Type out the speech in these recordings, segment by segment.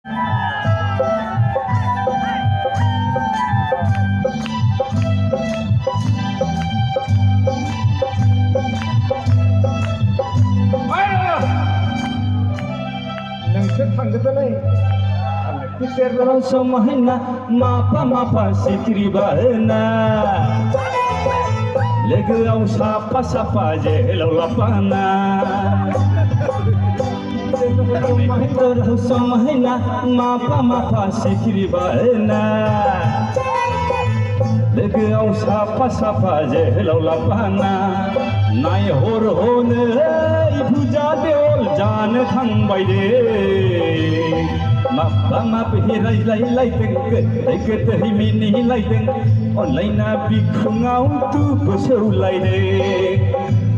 Kalau semahna mapa sikri bahna legau sapa je lapana kalau semahna mapa sikri bahna legau sapa je lapana nai hor hone buja deol jan thang bai de map hirai lai teng ke hi mini lai teng online na bi khungau tu besau lai de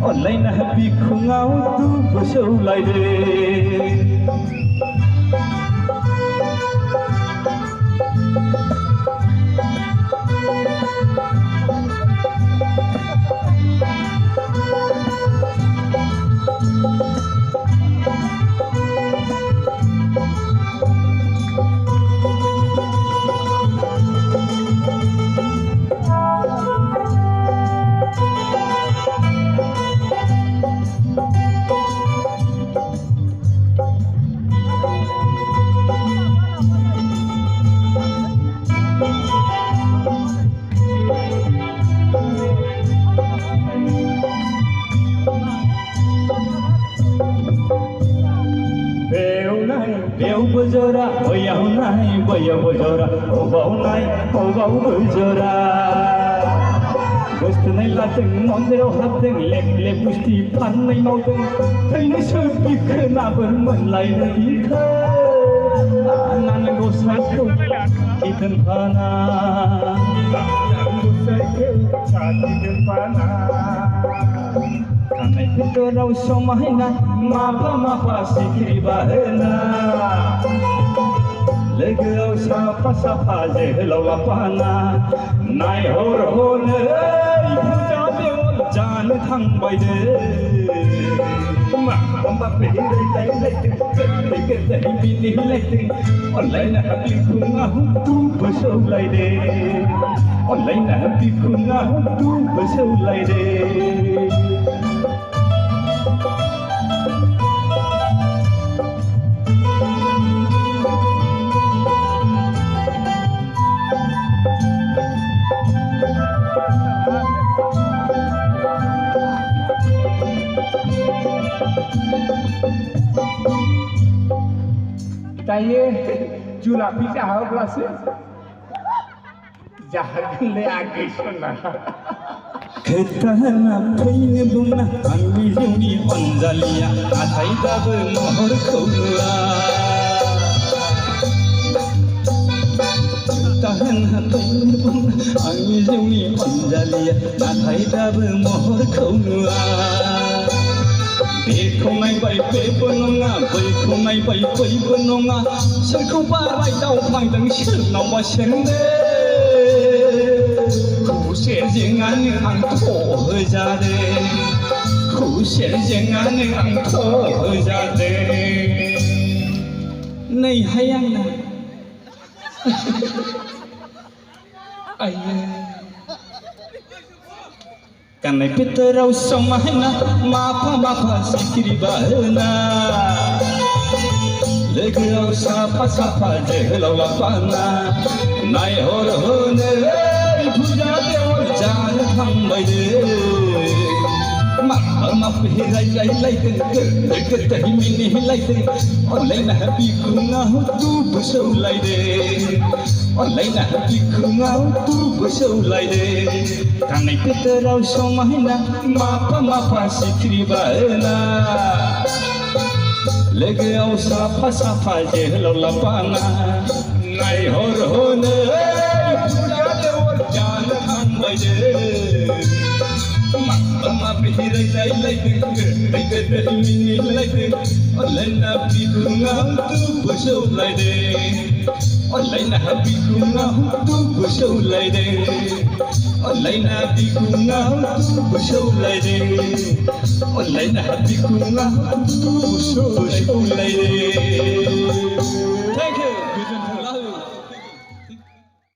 online na bi khungau tu besau lai de Beo bojora, boyau nai, boyau bojora, obau nai, obau bojora. Gusto nai lateng, mondero hateng, lek gusti pan nai mauteng, thay nai sepi kena bermenlai nai ka. Anan gosat kau, iten pana. Gosat kau, iten pana. Kanai pitorau somahina mapa sikri bahna legau sapa je lapana nai hor hone buja deol jan thang bai de mapa lai ke bini lai online happy kunga tu besau lai de online happy kunga tu besau lai de Taye jula bisa hau kelas jahat le age sona ketana paine bumna anmi juni anjaliya athai dab mohor khula ketana paine bumna anmi juni anjaliya athai dab mohor khula không ai bay penonga bay không ai bay penonga sân khấu ba rai đau phang đằng sân nào mà sân đê khu sẽ riêng anh ăn thổ hơi ra đê khu sẽ riêng anh ăn thổ hơi ra đê này hay anh nè ai kanai pitorau somahna mapa sikri bahna legau sapa je lapana nai hor hone buja deol jan thang bai de map hirai lai ke hi mini lai teng online happy kunga tu besau lai de online happy kunga tu besau lai de kanai pitorau somahna mapa sikri bahna legau sapa je lapana nai hor hone buja deol jan thang bai de map hirai lai ke mini lai teng online happy kunga tu besau lai de online happy kunga tu besau lai de online happy kunga tu besau lai de online happy kunga tu besau lai de